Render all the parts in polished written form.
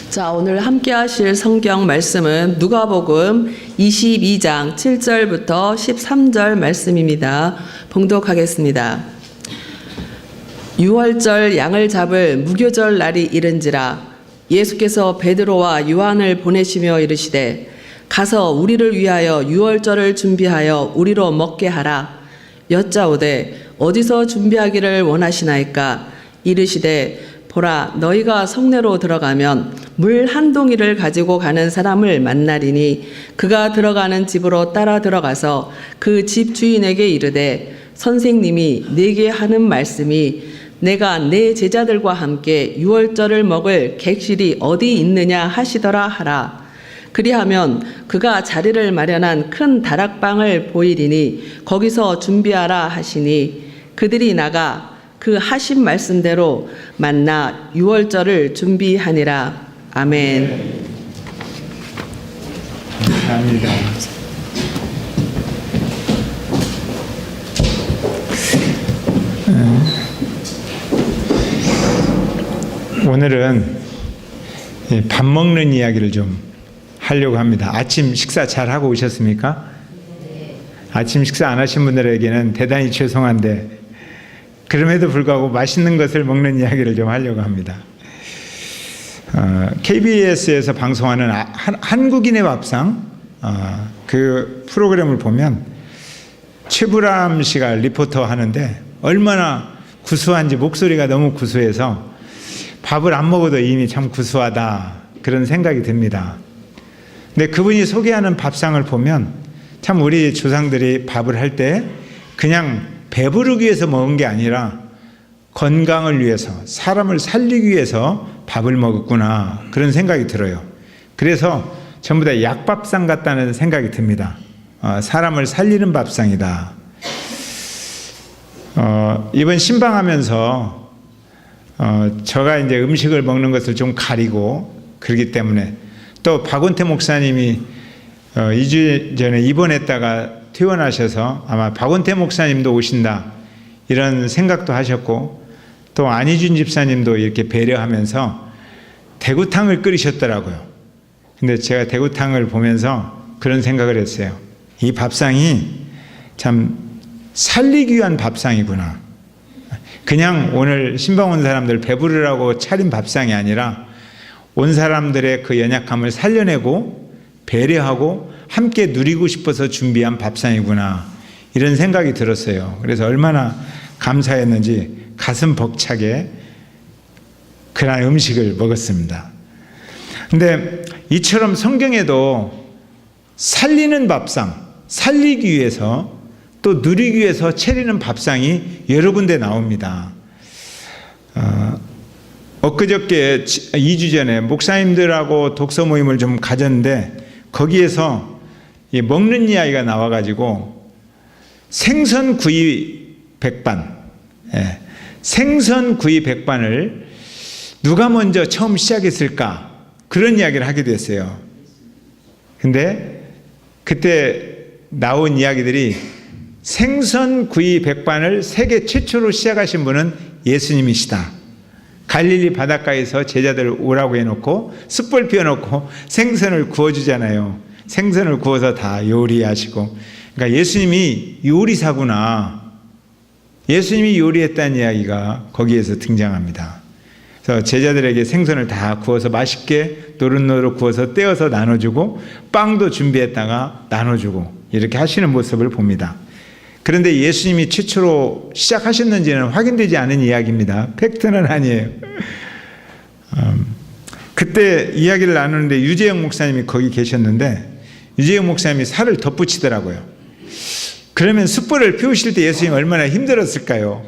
자, 오늘 함께 하실 성경 말씀은 누가복음 22장 7절부터 13절 말씀입니다. 봉독하겠습니다. 유월절 양을 잡을 무교절 날이 이른지라 예수께서 베드로와 요한을 보내시며 이르시되 가서 우리를 위하여 유월절을 준비하여 우리로 먹게 하라. 여짜오되 어디서 준비하기를 원하시나이까? 이르시되 보라, 너희가 성내로 들어가면 물 한 동이를 가지고 가는 사람을 만나리니 그가 들어가는 집으로 따라 들어가서 그 집 주인에게 이르되 선생님이 네게 하는 말씀이 내가 내 제자들과 함께 유월절을 먹을 객실이 어디 있느냐 하시더라 하라. 그리하면 그가 자리를 마련한 큰 다락방을 보이리니 거기서 준비하라 하시니 그들이 나가 그 하신 말씀대로 만나 유월절을 준비하니라. 아멘. 감사합니다. 오늘은 밥 먹는 이야기를 좀 하려고 합니다. 아침 식사 잘 하고 오셨습니까? 아침 식사 안 하신 분들에게는 대단히 죄송한데 그럼에도 불구하고 맛있는 것을 먹는 이야기를 좀 하려고 합니다. KBS에서 방송하는 한국인의 밥상 그 프로그램을 보면 최불암 씨가 리포터 하는데 얼마나 구수한지, 목소리가 너무 구수해서 밥을 안 먹어도 이미 참 구수하다 그런 생각이 듭니다. 근데 그분이 소개하는 밥상을 보면 참 우리 조상들이 밥을 할 때 그냥 배부르기 위해서 먹은 게 아니라 건강을 위해서, 사람을 살리기 위해서 밥을 먹었구나 그런 생각이 들어요. 그래서 전부 다 약밥상 같다는 생각이 듭니다. 사람을 살리는 밥상이다. 이번 신방하면서 제가 이제 음식을 먹는 것을 좀 가리고 그러기 때문에 또 박원태 목사님이 2주 전에 입원했다가 퇴원하셔서 아마 박원태 목사님도 오신다 이런 생각도 하셨고 또 안희준 집사님도 이렇게 배려하면서 대구탕을 끓이셨더라고요. 근데 제가 대구탕을 보면서 그런 생각을 했어요. 이 밥상이 참 살리기 위한 밥상이구나. 그냥 오늘 신방 온 사람들 배부르라고 차린 밥상이 아니라 온 사람들의 그 연약함을 살려내고 배려하고 함께 누리고 싶어서 준비한 밥상이구나 이런 생각이 들었어요. 그래서 얼마나 감사했는지 가슴 벅차게 그날 음식을 먹었습니다. 근데 이처럼 성경에도 살리는 밥상, 살리기 위해서 또 누리기 위해서 차리는 밥상이 여러 군데 나옵니다. 엊그저께 2주 전에 목사님들하고 독서 모임을 좀 가졌는데 거기에서 먹는 이야기가 나와가지고 생선구이 백반, 생선구이 백반을 누가 먼저 처음 시작했을까 그런 이야기를 하게 됐어요. 근데 그때 나온 이야기들이 생선구이 백반을 세계 최초로 시작하신 분은 예수님이시다. 갈릴리 바닷가에서 제자들 오라고 해놓고 숯불 피워놓고 생선을 구워주잖아요. 생선을 구워서 다 요리하시고, 그러니까 예수님이 요리사구나. 예수님이 요리했다는 이야기가 거기에서 등장합니다. 그래서 제자들에게 생선을 다 구워서 맛있게 노릇노릇 구워서 떼어서 나눠주고 빵도 준비했다가 나눠주고 이렇게 하시는 모습을 봅니다. 그런데 예수님이 최초로 시작하셨는지는 확인되지 않은 이야기입니다. 팩트는 아니에요. 그때 이야기를 나누는데 유재영 목사님이 거기 계셨는데 유재영 목사님이 살을 덧붙이더라고요. 그러면 숯불을 피우실 때 예수님이 얼마나 힘들었을까요?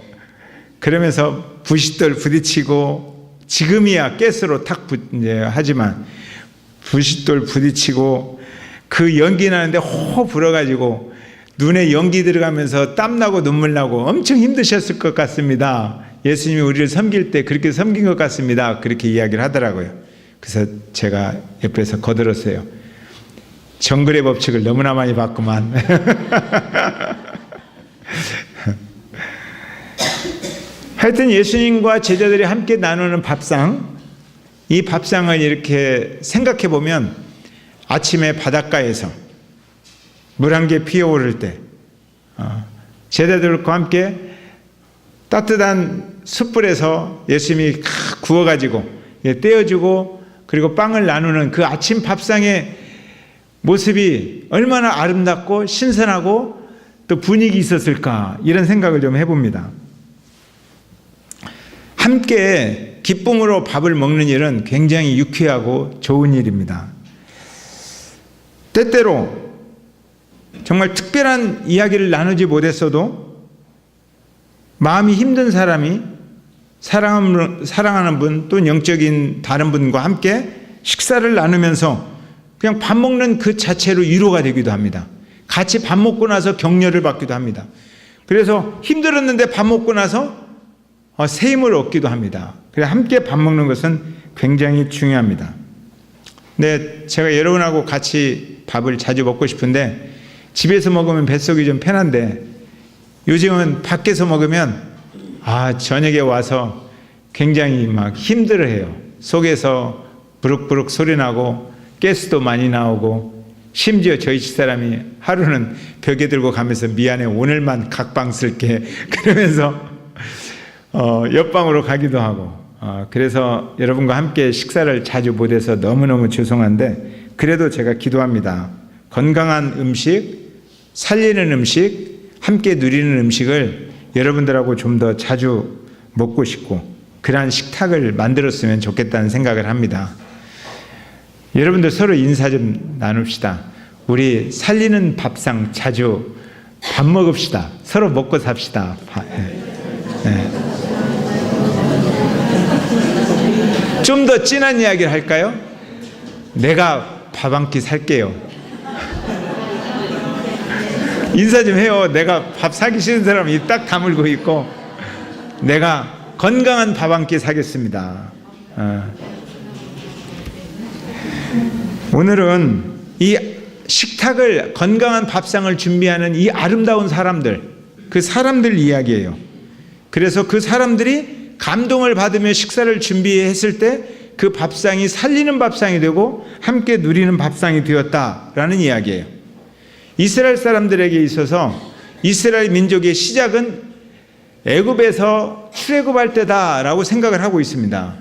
그러면서 부싯돌 부딪히고 지금이야 가스로 탁 하지만 부싯돌 부딪히고 그 연기 나는데 호 불어가지고 눈에 연기 들어가면서 땀나고 눈물 나고 엄청 힘드셨을 것 같습니다. 예수님이 우리를 섬길 때 그렇게 섬긴 것 같습니다. 그렇게 이야기를 하더라고요. 그래서 제가 옆에서 거들었어요. 정글의 법칙을 너무나 많이 봤구만. 하여튼 예수님과 제자들이 함께 나누는 밥상, 이 밥상을 이렇게 생각해 보면 아침에 바닷가에서 물 한 개 피어오를 때 제자들과 함께 따뜻한 숯불에서 예수님이 구워가지고 떼어주고 그리고 빵을 나누는 그 아침 밥상의 모습이 얼마나 아름답고 신선하고 또 분위기 있었을까, 이런 생각을 좀 해봅니다. 함께 기쁨으로 밥을 먹는 일은 굉장히 유쾌하고 좋은 일입니다. 때때로 정말 특별한 이야기를 나누지 못했어도 마음이 힘든 사람이 사랑하는 분 또는 영적인 다른 분과 함께 식사를 나누면서 그냥 밥 먹는 그 자체로 위로가 되기도 합니다. 같이 밥 먹고 나서 격려를 받기도 합니다. 그래서 힘들었는데 밥 먹고 나서 새 힘을 얻기도 합니다. 그래서 함께 밥 먹는 것은 굉장히 중요합니다. 네, 제가 여러분하고 같이 밥을 자주 먹고 싶은데 집에서 먹으면 뱃속이 좀 편한데 요즘은 밖에서 먹으면 저녁에 와서 굉장히 막 힘들어해요. 속에서 부룩부룩 소리 나고 가스도 많이 나오고, 심지어 저희 집사람이 하루는 벽에 들고 가면서 미안해 오늘만 각방 쓸게 그러면서 옆방으로 가기도 하고, 그래서 여러분과 함께 식사를 자주 못해서 너무너무 죄송한데 그래도 제가 기도합니다. 건강한 음식, 살리는 음식, 함께 누리는 음식을 여러분들하고 좀 더 자주 먹고 싶고 그러한 식탁을 만들었으면 좋겠다는 생각을 합니다. 여러분들 서로 인사 좀 나눕시다. 우리 살리는 밥상 자주 밥 먹읍시다. 서로 먹고 삽시다. 좀 더 진한 이야기를 할까요? 내가 밥 한 끼 살게요. 인사 좀 해요. 내가 밥 사기 싫은 사람이 딱 다물고 있고 내가 건강한 밥 한 끼 사겠습니다. 오늘은 이 식탁을, 건강한 밥상을 준비하는 이 아름다운 사람들, 그 사람들 이야기예요. 그래서 그 사람들이 감동을 받으며 식사를 준비했을 때 그 밥상이 살리는 밥상이 되고 함께 누리는 밥상이 되었다라는 이야기예요. 이스라엘 사람들에게 있어서 이스라엘 민족의 시작은 애굽에서 출애굽할 때다라고 생각을 하고 있습니다.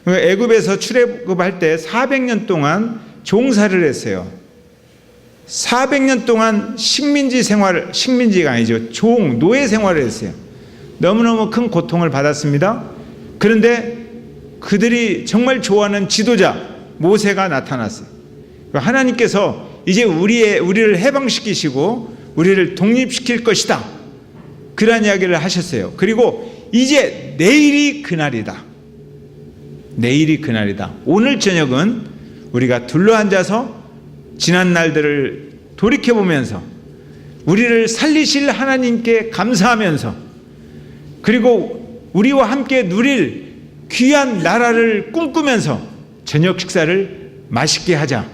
애굽에서 출애굽할 때 400년 동안 종사를 했어요. 400년 동안 식민지가 아니죠. 노예 생활을 했어요. 너무너무 큰 고통을 받았습니다. 그런데 그들이 정말 좋아하는 지도자 모세가 나타났어요. 하나님께서 이제 우리를 해방시키시고 우리를 독립시킬 것이다, 그런 이야기를 하셨어요. 그리고 이제 내일이 그날이다. 내일이 그날이다. 오늘 저녁은 우리가 둘러앉아서 지난 날들을 돌이켜보면서 우리를 살리실 하나님께 감사하면서 그리고 우리와 함께 누릴 귀한 나라를 꿈꾸면서 저녁 식사를 맛있게 하자.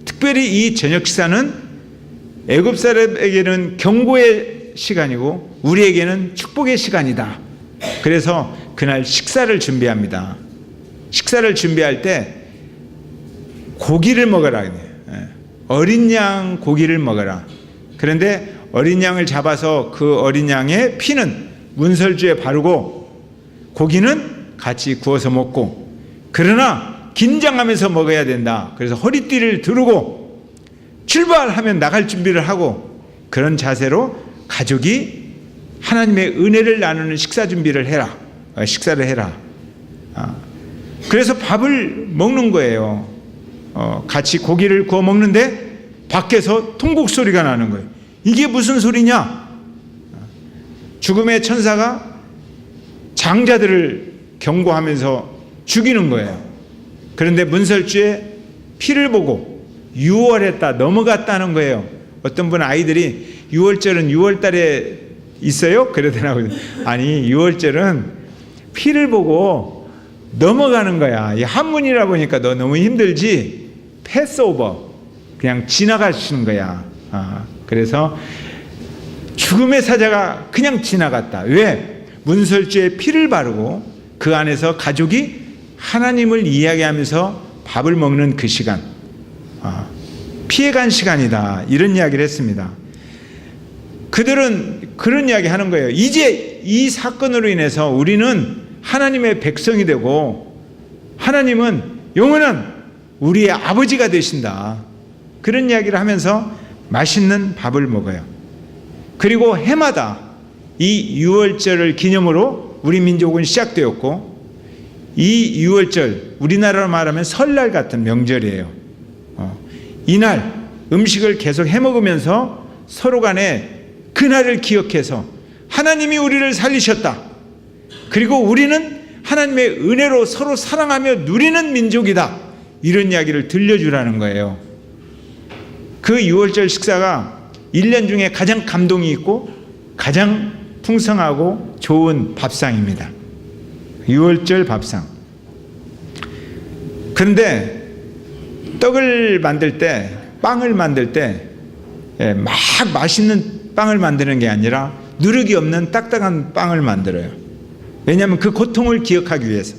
특별히 이 저녁 식사는 애굽 사람에게는 경고의 시간이고 우리에게는 축복의 시간이다. 그래서 그날 식사를 준비합니다. 식사를 준비할 때 고기를 먹어라. 어린 양 고기를 먹어라. 그런데 어린 양을 잡아서 그 어린 양의 피는 문설주에 바르고 고기는 같이 구워서 먹고, 그러나 긴장하면서 먹어야 된다. 그래서 허리띠를 두르고 출발하면 나갈 준비를 하고, 그런 자세로 가족이 하나님의 은혜를 나누는 식사를 해라. 그래서 밥을 먹는 거예요. 같이 고기를 구워 먹는데 밖에서 통곡 소리가 나는 거예요. 이게 무슨 소리냐? 죽음의 천사가 장자들을 경고하면서 죽이는 거예요. 그런데 문설주에 피를 보고 6월했다, 넘어갔다는 거예요. 어떤 분 아이들이 6월절은 6월달에 있어요? 그러더라고요. 아니, 6월절은 피를 보고 넘어가는 거야. 이 한문이라 보니까 너 너무 힘들지? 패스오버, 그냥 지나가시는 거야. 그래서 죽음의 사자가 그냥 지나갔다. 왜? 문설주에 피를 바르고 그 안에서 가족이 하나님을 이야기하면서 밥을 먹는 그 시간, 피해간 시간이다, 이런 이야기를 했습니다. 그들은 그런 이야기 하는 거예요. 이제 이 사건으로 인해서 우리는 하나님의 백성이 되고 하나님은 영원한 우리의 아버지가 되신다, 그런 이야기를 하면서 맛있는 밥을 먹어요. 그리고 해마다 이 유월절을 기념으로 우리 민족은 시작되었고, 이 유월절, 우리나라로 말하면 설날 같은 명절이에요. 이날 음식을 계속 해먹으면서 서로 간에 그날을 기억해서 하나님이 우리를 살리셨다, 그리고 우리는 하나님의 은혜로 서로 사랑하며 누리는 민족이다, 이런 이야기를 들려주라는 거예요. 그 유월절 식사가 1년 중에 가장 감동이 있고 가장 풍성하고 좋은 밥상입니다. 유월절 밥상. 그런데 떡을 만들 때, 빵을 만들 때 막 맛있는 빵을 만드는 게 아니라 누르기 없는 딱딱한 빵을 만들어요. 왜냐하면 그 고통을 기억하기 위해서.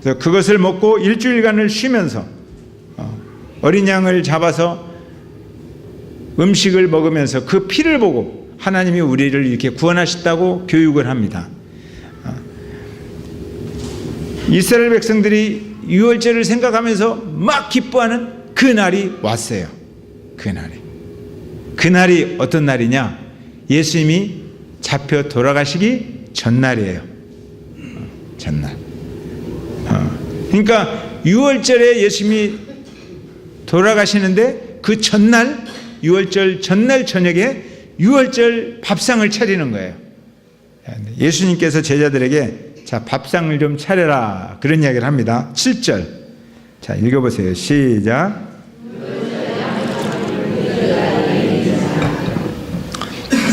그래서 그것을 먹고 일주일간을 쉬면서 어린 양을 잡아서 음식을 먹으면서 그 피를 보고 하나님이 우리를 이렇게 구원하셨다고 교육을 합니다. 이스라엘 백성들이 유월절을 생각하면서 막 기뻐하는 그 날이 왔어요. 그날이 어떤 날이냐? 예수님이 잡혀 돌아가시기 전날이에요. 전날. 그러니까 유월절에 예수님이 돌아가시는데 그 전날, 유월절 전날 저녁에 유월절 밥상을 차리는 거예요. 예수님께서 제자들에게 자, 밥상을 좀 차려라, 그런 이야기를 합니다. 7절. 자, 읽어보세요. 시작.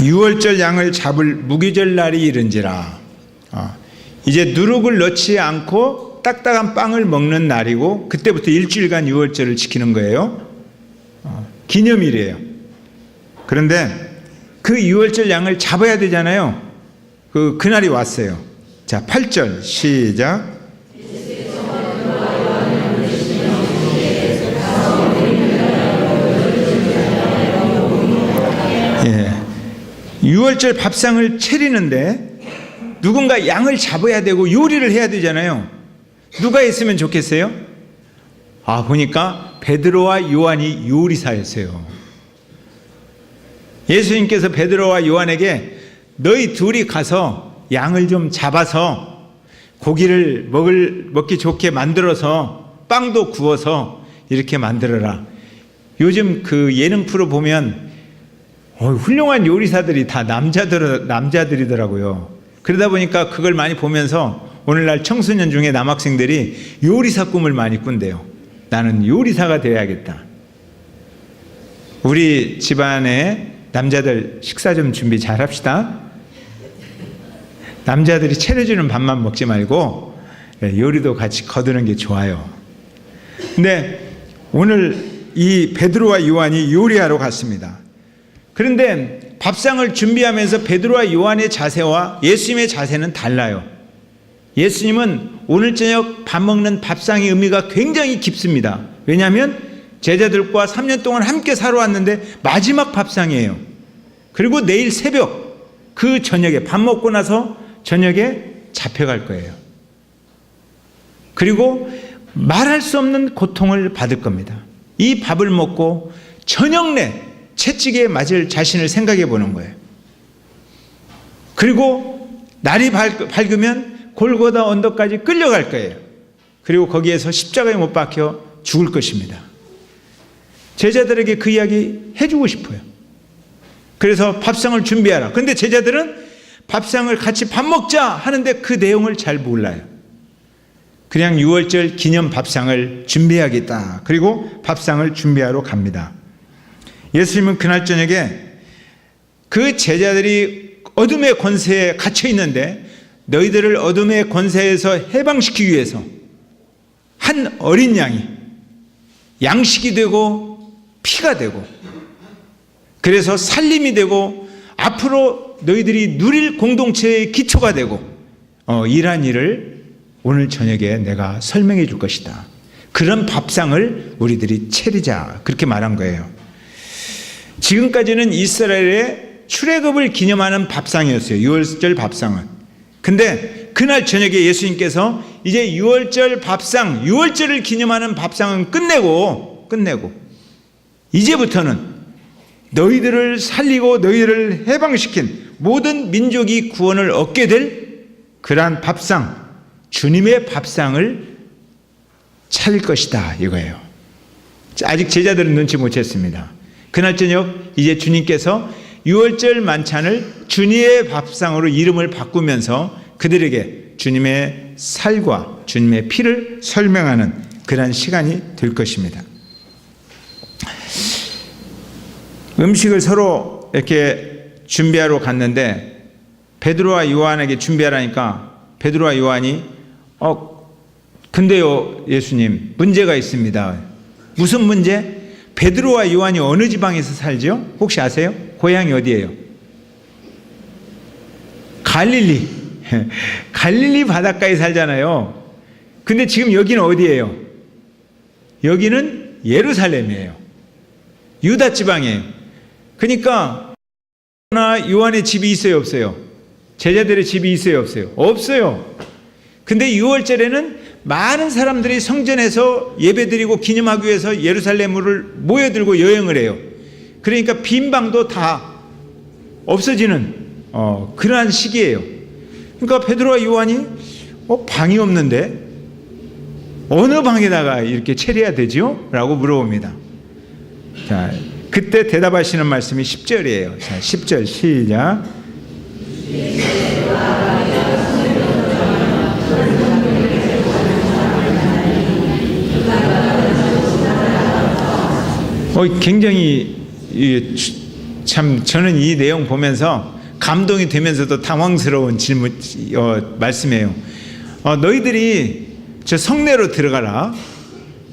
유월절 양을 잡을 무교절 날이 이른지라. 이제 누룩을 넣지 않고 딱딱한 빵을 먹는 날이고, 그때부터 일주일간 유월절을 지키는 거예요. 기념일이에요. 그런데 그 유월절 양을 잡아야 되잖아요. 그날이 왔어요. 자, 8절 시작. 유월절 밥상을 차리는데 누군가 양을 잡아야 되고 요리를 해야 되잖아요. 누가 있으면 좋겠어요? 보니까 베드로와 요한이 요리사였어요. 예수님께서 베드로와 요한에게 너희 둘이 가서 양을 좀 잡아서 고기를 먹기 좋게 만들어서 빵도 구워서 이렇게 만들어라. 요즘 그 예능 프로 보면 훌륭한 요리사들이 다 남자들이더라고요. 그러다 보니까 그걸 많이 보면서 오늘날 청소년 중에 남학생들이 요리사 꿈을 많이 꾼대요. 나는 요리사가 되어야겠다. 우리 집안에 남자들 식사 좀 준비 잘 합시다. 남자들이 차려주는 밥만 먹지 말고 요리도 같이 거두는 게 좋아요. 근데 오늘 이 베드로와 요한이 요리하러 갔습니다. 그런데 밥상을 준비하면서 베드로와 요한의 자세와 예수님의 자세는 달라요. 예수님은 오늘 저녁 밥 먹는 밥상의 의미가 굉장히 깊습니다. 왜냐하면 제자들과 3년 동안 함께 살아왔는데 마지막 밥상이에요. 그리고 내일 새벽 그 저녁에 밥 먹고 나서 저녁에 잡혀갈 거예요. 그리고 말할 수 없는 고통을 받을 겁니다. 이 밥을 먹고 저녁 내 채찍에 맞을 자신을 생각해 보는 거예요. 그리고 날이 밝으면 골고다 언덕까지 끌려갈 거예요. 그리고 거기에서 십자가에 못 박혀 죽을 것입니다. 제자들에게 그 이야기 해주고 싶어요. 그래서 밥상을 준비하라. 그런데 제자들은 밥상을 같이 밥 먹자 하는데 그 내용을 잘 몰라요. 그냥 유월절 기념 밥상을 준비하겠다. 그리고 밥상을 준비하러 갑니다. 예수님은 그날 저녁에 그 제자들이 어둠의 권세에 갇혀 있는데 너희들을 어둠의 권세에서 해방시키기 위해서 한 어린 양이 양식이 되고 피가 되고, 그래서 살림이 되고 앞으로 너희들이 누릴 공동체의 기초가 되고 이러한 일을 오늘 저녁에 내가 설명해 줄 것이다. 그런 밥상을 우리들이 차리자. 그렇게 말한 거예요. 지금까지는 이스라엘의 출애굽을 기념하는 밥상이었어요. 유월절 밥상은. 근데 그날 저녁에 예수님께서 이제 유월절 밥상, 유월절을 기념하는 밥상은 끝내고 이제부터는 너희들을 살리고 너희들을 해방시킨 모든 민족이 구원을 얻게 될 그러한 밥상, 주님의 밥상을 차릴 것이다 이거예요. 아직 제자들은 눈치 못 챘습니다. 그날 저녁 이제 주님께서 유월절 만찬을 주님의 밥상으로 이름을 바꾸면서 그들에게 주님의 살과 주님의 피를 설명하는 그러한 시간이 될 것입니다. 음식을 서로 이렇게 준비하러 갔는데 베드로와 요한에게 준비하라니까 베드로와 요한이 근데요 예수님 문제가 있습니다. 무슨 문제? 베드로와 요한이 어느 지방에서 살죠? 혹시 아세요? 고향이 어디예요? 갈릴리. 갈릴리 바닷가에 살잖아요. 근데 지금 여기는 어디예요? 여기는 예루살렘이에요. 유다 지방이에요. 그러니까 요한의 집이 있어요, 없어요? 제자들의 집이 있어요, 없어요? 없어요. 근데 6월절에는 많은 사람들이 성전에서 예배드리고 기념하기 위해서 예루살렘을 모여들고 여행을 해요. 그러니까 빈 방도 다 없어지는 그러한 시기예요. 그러니까 베드로와 요한이 방이 없는데 어느 방에다가 이렇게 차려야 되죠? 라고 물어봅니다. 자, 그때 대답하시는 말씀이 10절이에요. 자, 10절 시작. 굉장히 참 저는 이 내용 보면서 감동이 되면서도 당황스러운 질문 말씀이에요. 너희들이 저 성내로 들어가라.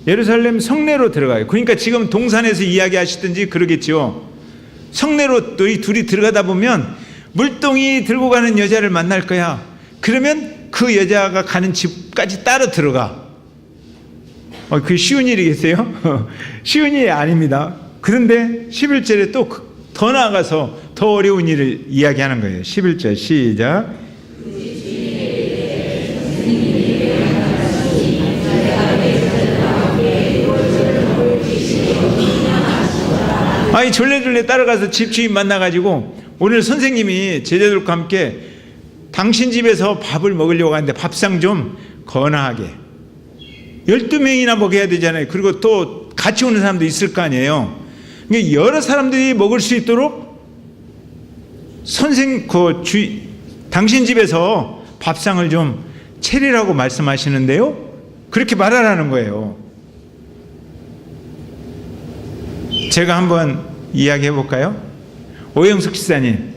예루살렘 성내로 들어가요. 그러니까 지금 동산에서 이야기하시든지 그러겠죠. 성내로 너희 둘이 들어가다 보면 물동이 들고 가는 여자를 만날 거야. 그러면 그 여자가 가는 집까지 따라 들어가. 그게 쉬운 일이겠어요? 쉬운 일이 아닙니다. 그런데 11절에 또 더 나아가서 더 어려운 일을 이야기하는 거예요. 11절 시작. 아니 졸래졸래 따라가서 집주인 만나가지고 오늘 선생님이 제자들과 함께 당신 집에서 밥을 먹으려고 하는데 밥상 좀 건하게 12명이나 먹어야 되잖아요. 그리고 또 같이 오는 사람도 있을 거 아니에요. 그러니까 여러 사람들이 먹을 수 있도록 당신 집에서 밥상을 좀 차리라고 말씀하시는데요. 그렇게 말하라는 거예요. 제가 한번 이야기해 볼까요? 오영숙 집사님,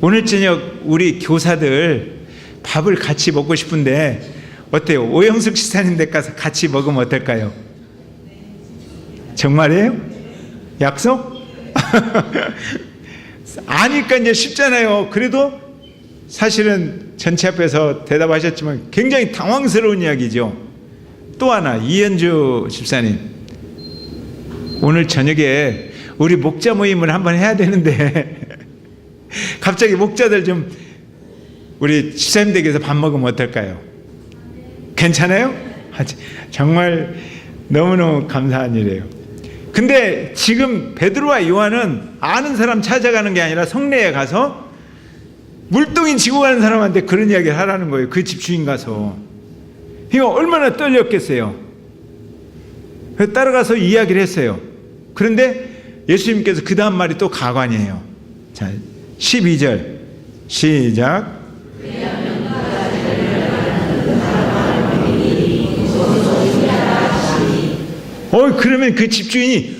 오늘 저녁 우리 교사들 밥을 같이 먹고 싶은데 어때요? 오영숙 집사님 댁 가서 같이 먹으면 어떨까요? 정말이에요? 약속? 아니까 이제 쉽잖아요. 그래도 사실은 전체 앞에서 대답하셨지만 굉장히 당황스러운 이야기죠. 또 하나, 이현주 집사님, 오늘 저녁에 우리 목자 모임을 한번 해야 되는데 갑자기 목자들 좀 우리 집사님 댁에서 밥 먹으면 어떨까요? 괜찮아요? 정말 너무너무 감사한 일이에요. 근데 지금 베드로와 요한은 아는 사람 찾아가는 게 아니라 성내에 가서 물동이 지고 가는 사람한테 그런 이야기를 하라는 거예요. 그 집주인 가서. 이거 얼마나 떨렸겠어요. 그래서 따라가서 이야기를 했어요. 그런데 예수님께서 그 다음 말이 또 가관이에요. 자, 12절 시작. 그러면 그 집주인이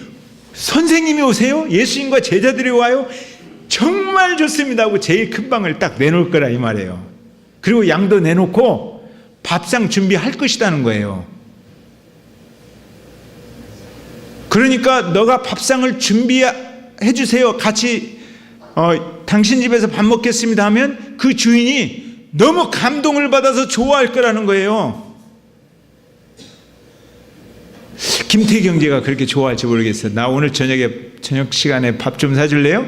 선생님이 오세요? 예수님과 제자들이 와요? 정말 좋습니다 하고 제일 큰 방을 딱 내놓을 거라 이 말이에요. 그리고 양도 내놓고 밥상 준비할 것이라는 거예요. 그러니까 너가 밥상을 준비해 주세요. 같이 당신 집에서 밥 먹겠습니다 하면 그 주인이 너무 감동을 받아서 좋아할 거라는 거예요. 김태희 형제가 그렇게 좋아할지 모르겠어요. 나 오늘 저녁 시간에 밥 좀 사줄래요?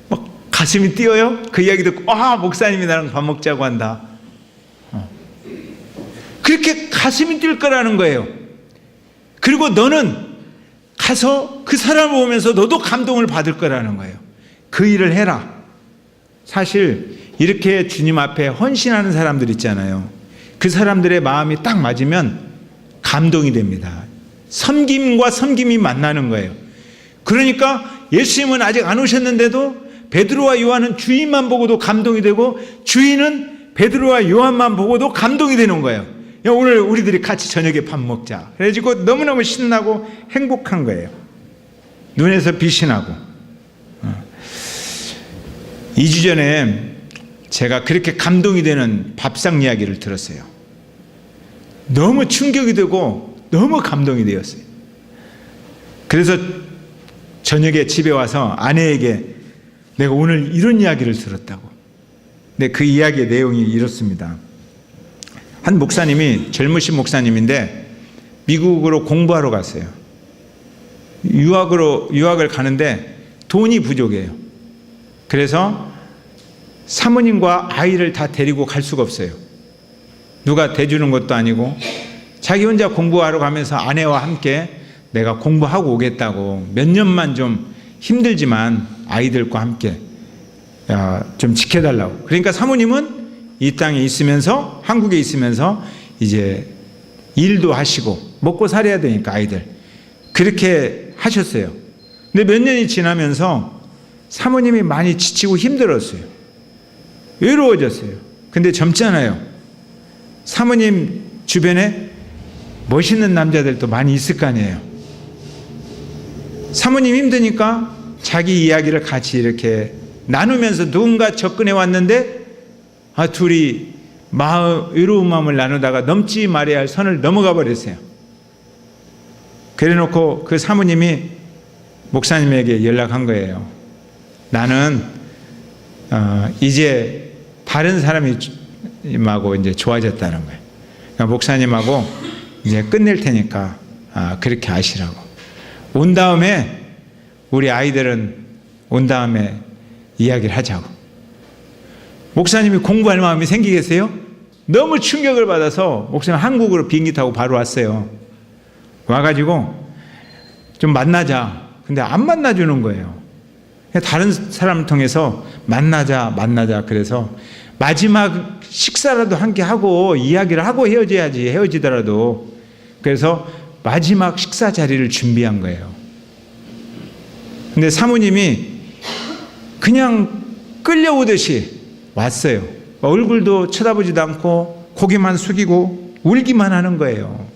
막 가슴이 뛰어요. 그 이야기 듣고 목사님이 나랑 밥 먹자고 한다. 그렇게 가슴이 뛸 거라는 거예요. 그리고 너는 가서 그 사람을 보면서 너도 감동을 받을 거라는 거예요. 그 일을 해라. 사실 이렇게 주님 앞에 헌신하는 사람들 있잖아요. 그 사람들의 마음이 딱 맞으면 감동이 됩니다. 섬김과 섬김이 만나는 거예요. 그러니까 예수님은 아직 안 오셨는데도 베드로와 요한은 주인만 보고도 감동이 되고, 주인은 베드로와 요한만 보고도 감동이 되는 거예요. 오늘 우리들이 같이 저녁에 밥 먹자. 그래가지고 너무너무 신나고 행복한 거예요. 눈에서 빛이 나고. 2주 전에 제가 그렇게 감동이 되는 밥상 이야기를 들었어요. 너무 충격이 되고 너무 감동이 되었어요. 그래서 저녁에 집에 와서 아내에게 내가 오늘 이런 이야기를 들었다고. 근데 그 이야기의 내용이 이렇습니다. 한 목사님이, 젊으신 목사님인데 미국으로 공부하러 갔어요. 유학을 가는데 돈이 부족해요. 그래서 사모님과 아이를 다 데리고 갈 수가 없어요. 누가 대주는 것도 아니고 자기 혼자 공부하러 가면서 아내와 함께 내가 공부하고 오겠다고, 몇 년만 좀 힘들지만 아이들과 함께 좀 지켜달라고. 그러니까 사모님은 이 땅에 있으면서, 한국에 있으면서 이제 일도 하시고 먹고 살아야 되니까 아이들 그렇게 하셨어요. 근데 몇 년이 지나면서 사모님이 많이 지치고 힘들었어요. 외로워졌어요. 근데 젊잖아요. 사모님 주변에 멋있는 남자들도 많이 있을 거 아니에요. 사모님 힘드니까 자기 이야기를 같이 이렇게 나누면서 누군가 접근해 왔는데 둘이 외로운 마음을 나누다가 넘지 말아야 할 선을 넘어가 버렸어요. 그래 놓고 그 사모님이 목사님에게 연락한 거예요. 나는 이제 다른 사람하고 이제 좋아졌다는 거예요. 그러니까 목사님하고 이제 끝낼 테니까 그렇게 하시라고. 온 다음에 우리 아이들은 온 다음에 이야기를 하자고. 목사님이 공부할 마음이 생기겠어요? 너무 충격을 받아서 목사님 한국으로 비행기 타고 바로 왔어요. 와가지고 좀 만나자. 근데 안 만나주는 거예요. 다른 사람을 통해서 만나자. 그래서 마지막 식사라도 함께 하고 이야기를 하고 헤어져야지, 헤어지더라도. 그래서 마지막 식사 자리를 준비한 거예요. 근데 사모님이 그냥 끌려오듯이 왔어요. 얼굴도 쳐다보지도 않고 고개만 숙이고 울기만 하는 거예요.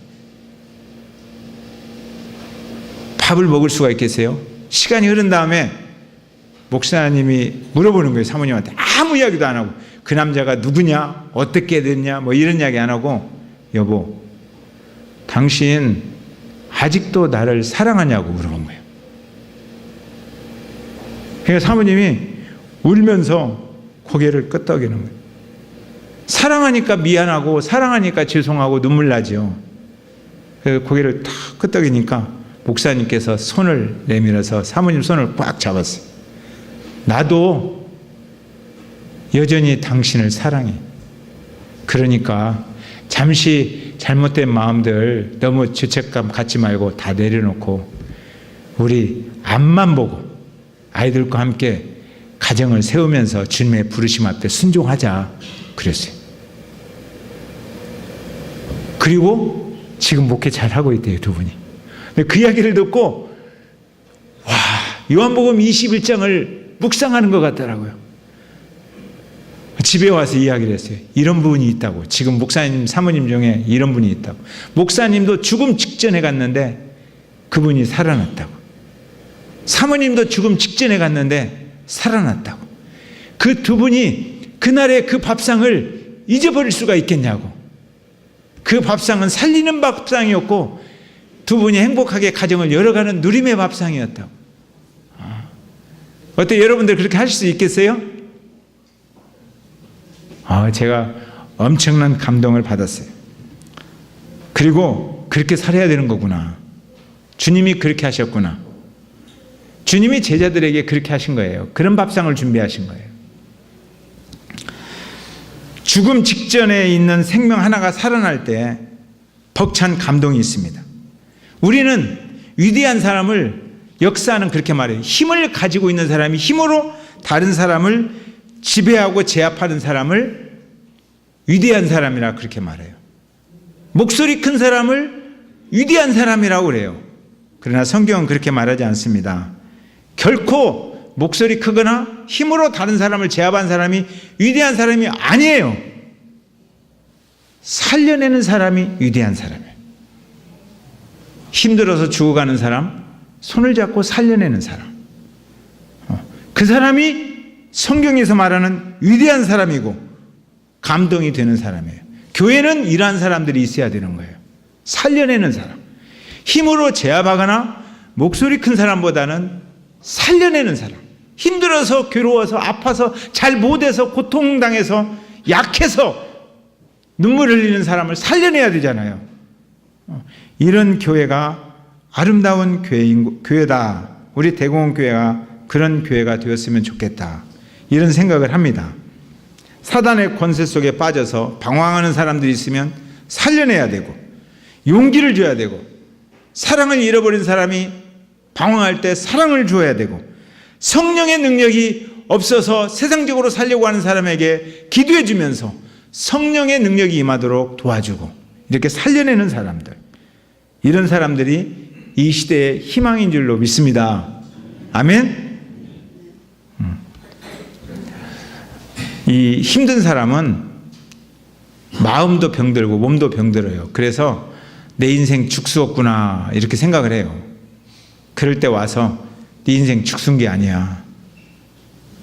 밥을 먹을 수가 있겠어요? 시간이 흐른 다음에 목사님이 물어보는 거예요. 사모님한테 아무 이야기도 안 하고. 그 남자가 누구냐, 어떻게 됐냐, 뭐 이런 이야기 안 하고, 여보, 당신 아직도 나를 사랑하냐고 물어본 거예요. 그러니까 사모님이 울면서 고개를 끄덕이는 거예요. 사랑하니까 미안하고 사랑하니까 죄송하고 눈물 나죠. 그래서 고개를 탁 끄덕이니까 목사님께서 손을 내밀어서 사모님 손을 꽉 잡았어요. 나도 여전히 당신을 사랑해. 그러니까 잠시 잘못된 마음들 너무 죄책감 갖지 말고 다 내려놓고 우리 앞만 보고 아이들과 함께 가정을 세우면서 주님의 부르심 앞에 순종하자 그랬어요. 그리고 지금 목회 잘하고 있대요, 두 분이. 근데 그 이야기를 듣고 와, 요한복음 21장을 묵상하는 것 같더라고요. 집에 와서 이야기를 했어요. 이런 분이 있다고. 지금 목사님, 사모님 중에 이런 분이 있다고. 목사님도 죽음 직전에 갔는데 그분이 살아났다고. 사모님도 죽음 직전에 갔는데 살아났다고. 그 두 분이 그날의 그 밥상을 잊어버릴 수가 있겠냐고. 그 밥상은 살리는 밥상이었고 두 분이 행복하게 가정을 열어가는 누림의 밥상이었다고. 어때요? 여러분들 그렇게 하실 수 있겠어요? 제가 엄청난 감동을 받았어요. 그리고 그렇게 살아야 되는 거구나. 주님이 그렇게 하셨구나. 주님이 제자들에게 그렇게 하신 거예요. 그런 밥상을 준비하신 거예요. 죽음 직전에 있는 생명 하나가 살아날 때 벅찬 감동이 있습니다. 우리는 위대한 사람을, 역사는 그렇게 말해요. 힘을 가지고 있는 사람이 힘으로 다른 사람을 지배하고 제압하는 사람을 위대한 사람이라 그렇게 말해요. 목소리 큰 사람을 위대한 사람이라고 그래요. 그러나 성경은 그렇게 말하지 않습니다. 결코 목소리 크거나 힘으로 다른 사람을 제압한 사람이 위대한 사람이 아니에요. 살려내는 사람이 위대한 사람이에요. 힘들어서 죽어가는 사람, 손을 잡고 살려내는 사람, 그 사람이 성경에서 말하는 위대한 사람이고 감동이 되는 사람이에요. 교회는 이러한 사람들이 있어야 되는 거예요. 살려내는 사람, 힘으로 제압하거나 목소리 큰 사람보다는 살려내는 사람, 힘들어서 괴로워서 아파서 잘 못해서 고통당해서 약해서 눈물 흘리는 사람을 살려내야 되잖아요. 이런 교회가 아름다운 교회다. 우리 대공원교회가 그런 교회가 되었으면 좋겠다. 이런 생각을 합니다. 사단의 권세 속에 빠져서 방황하는 사람들이 있으면 살려내야 되고 용기를 줘야 되고, 사랑을 잃어버린 사람이 방황할 때 사랑을 줘야 되고, 성령의 능력이 없어서 세상적으로 살려고 하는 사람에게 기도해 주면서 성령의 능력이 임하도록 도와주고, 이렇게 살려내는 사람들, 이런 사람들이 이 시대의 희망인 줄로 믿습니다. 아멘. 이 힘든 사람은 마음도 병들고 몸도 병들어요. 그래서 내 인생 죽수었구나 이렇게 생각을 해요. 그럴 때 와서 네 인생 죽순 게 아니야.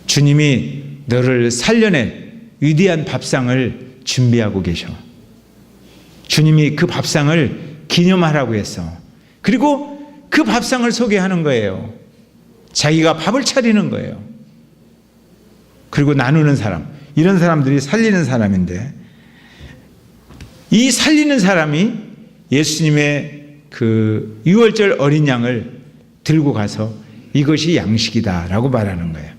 주님이 너를 살려낼 위대한 밥상을 준비하고 계셔. 주님이 그 밥상을 기념하라고 했어. 그리고 그 밥상을 소개하는 거예요. 자기가 밥을 차리는 거예요. 그리고 나누는 사람, 이런 사람들이 살리는 사람인데, 이 살리는 사람이 예수님의 그 유월절 어린 양을 들고 가서 이것이 양식이다라고 말하는 거예요.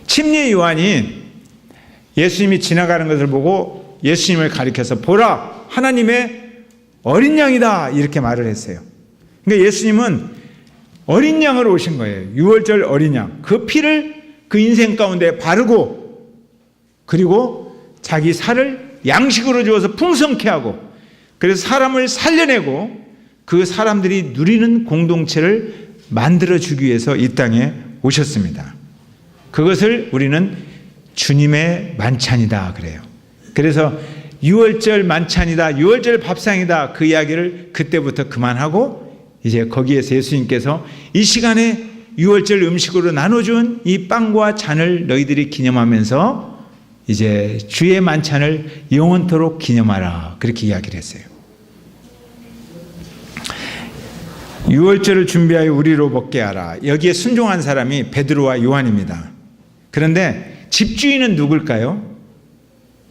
침례 요한이 예수님이 지나가는 것을 보고 예수님을 가리켜서 보라, 하나님의 어린 양이다 이렇게 말을 했어요. 그러니까 예수님은 어린 양으로 오신 거예요. 유월절 어린 양. 그 피를 그 인생 가운데 바르고, 그리고 자기 살을 양식으로 주어서 풍성케 하고, 그래서 사람을 살려내고 그 사람들이 누리는 공동체를 만들어주기 위해서 이 땅에 오셨습니다. 그것을 우리는 주님의 만찬이다 그래요. 그래서 유월절 만찬이다, 유월절 밥상이다, 그 이야기를 그때부터 그만하고 이제 거기에서 예수님께서 이 시간에 유월절 음식으로 나눠준 이 빵과 잔을 너희들이 기념하면서 이제 주의 만찬을 영원토록 기념하라 그렇게 이야기를 했어요. 유월절을 준비하여 우리로 먹게 하라. 여기에 순종한 사람이 베드로와 요한입니다. 그런데 집주인은 누굴까요?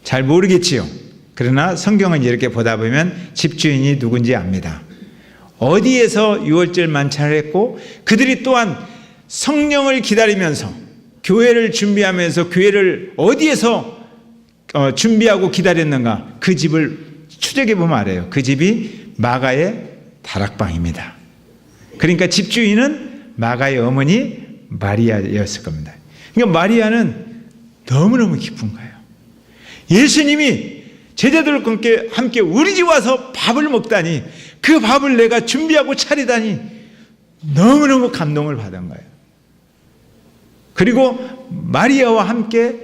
잘 모르겠지요. 그러나 성경은 이렇게 보다 보면 집주인이 누군지 압니다. 어디에서 유월절 만찬을 했고, 그들이 또한 성령을 기다리면서 교회를 준비하면서 교회를 어디에서 준비하고 기다렸는가, 그 집을 추적해 보면 알아요. 그 집이 마가의 다락방입니다. 그러니까 집주인은 마가의 어머니 마리아였을 겁니다. 그러니까 마리아는 너무너무 기쁜 거예요. 예수님이 제자들과 함께 우리 집 와서 밥을 먹다니, 그 밥을 내가 준비하고 차리다니 너무너무 감동을 받은 거예요. 그리고 마리아와 함께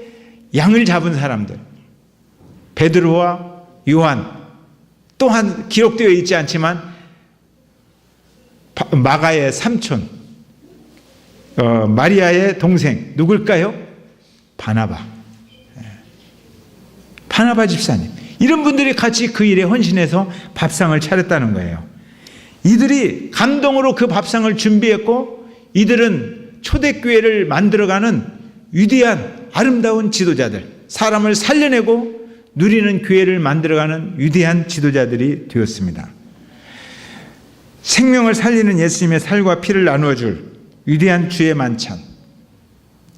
양을 잡은 사람들, 베드로와 요한, 또한 기록되어 있지 않지만 마가의 삼촌, 마리아의 동생 누굴까요? 바나바 집사님, 이런 분들이 같이 그 일에 헌신해서 밥상을 차렸다는 거예요. 이들이 감동으로 그 밥상을 준비했고, 이들은 초대교회를 만들어가는 위대한 아름다운 지도자들, 사람을 살려내고 누리는 교회를 만들어가는 위대한 지도자들이 되었습니다. 생명을 살리는 예수님의 살과 피를 나누어줄 위대한 주의 만찬,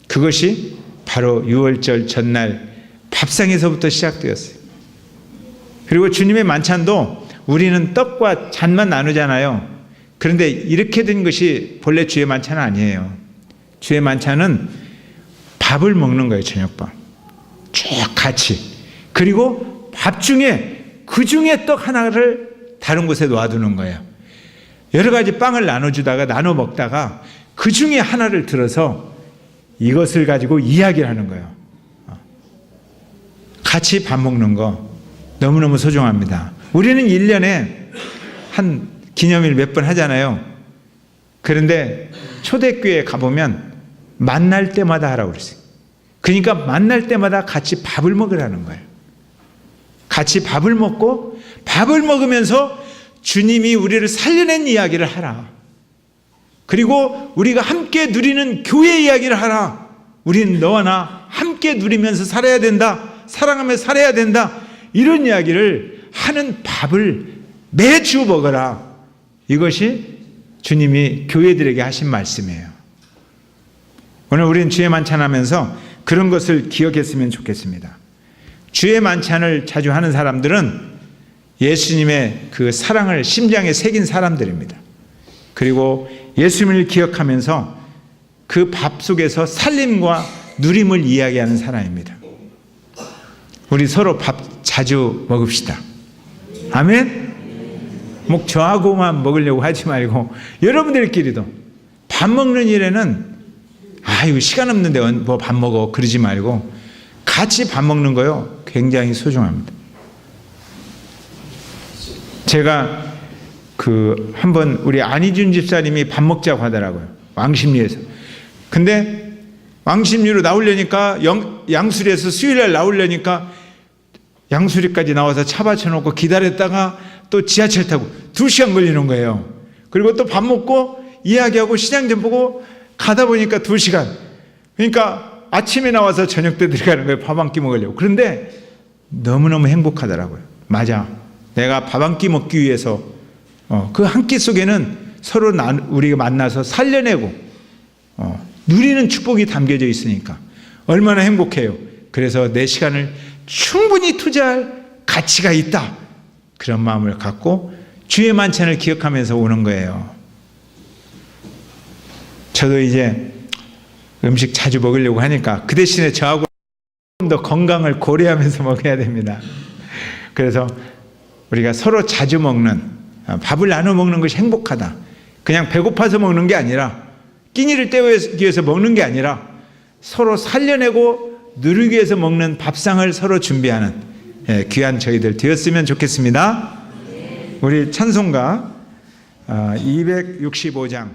그것이 바로 유월절 전날 밥상에서부터 시작되었어요. 그리고 주님의 만찬도 우리는 떡과 잔만 나누잖아요. 그런데 이렇게 된 것이 본래 주의 만찬은 아니에요. 주의 만찬은 밥을 먹는 거예요. 저녁밥 쭉 같이. 그리고 밥 중에 그 중에 떡 하나를 다른 곳에 놓아두는 거예요. 여러 가지 빵을 나눠주다가 나눠 먹다가 그 중에 하나를 들어서 이것을 가지고 이야기를 하는 거예요. 같이 밥 먹는 거 너무너무 소중합니다. 우리는 1년에 한 기념일 몇 번 하잖아요. 그런데 초대교회에 가보면 만날 때마다 하라고 그랬어요. 그러니까 만날 때마다 같이 밥을 먹으라는 거예요. 같이 밥을 먹고 밥을 먹으면서 주님이 우리를 살려낸 이야기를 하라. 그리고 우리가 함께 누리는 교회 이야기를 하라. 우리는 너와 나 함께 누리면서 살아야 된다. 사랑하며 살아야 된다. 이런 이야기를 하는 밥을 매주 먹어라. 이것이 주님이 교회들에게 하신 말씀이에요. 오늘 우리는 주의 만찬하면서 그런 것을 기억했으면 좋겠습니다. 주의 만찬을 자주 하는 사람들은 예수님의 그 사랑을 심장에 새긴 사람들입니다. 그리고 예수님을 기억하면서 그 밥 속에서 살림과 누림을 이야기하는 사람입니다. 우리 서로 밥 자주 먹읍시다. 아멘? 뭐 저하고만 먹으려고 하지 말고 여러분들끼리도 밥 먹는 일에는 이거 시간 없는데 뭐 밥 먹어 그러지 말고 같이 밥 먹는 거요 굉장히 소중합니다. 제가 한번 우리 안희준 집사님이 밥 먹자고 하더라고요. 왕십리에서. 근데 왕십리로 나오려니까 양수리에서 수요일날 나오려니까 양수리까지 나와서 차 받쳐놓고 기다렸다가 또 지하철 타고 2시간 걸리는 거예요. 그리고 또 밥 먹고 이야기하고 시장 좀 보고 가다 보니까 2시간. 그러니까 아침에 나와서 저녁 때 들어가는 거예요. 밥 한 끼 먹으려고. 그런데 너무너무 행복하더라고요. 맞아. 내가 밥 한 끼 먹기 위해서 그 한 끼 속에는 서로 우리가 만나서 살려내고 누리는 축복이 담겨져 있으니까 얼마나 행복해요. 그래서 내 시간을 충분히 투자할 가치가 있다. 그런 마음을 갖고 주의 만찬을 기억하면서 오는 거예요. 저도 이제 음식 자주 먹으려고 하니까 그 대신에 저하고 좀 더 건강을 고려하면서 먹어야 됩니다. 그래서 우리가 서로 자주 먹는 밥을 나눠 먹는 것이 행복하다. 그냥 배고파서 먹는 게 아니라 끼니를 때우기 위해서 먹는 게 아니라 서로 살려내고 누리기 위해서 먹는 밥상을 서로 준비하는 귀한 저희들 되었으면 좋겠습니다. 우리 찬송가 265장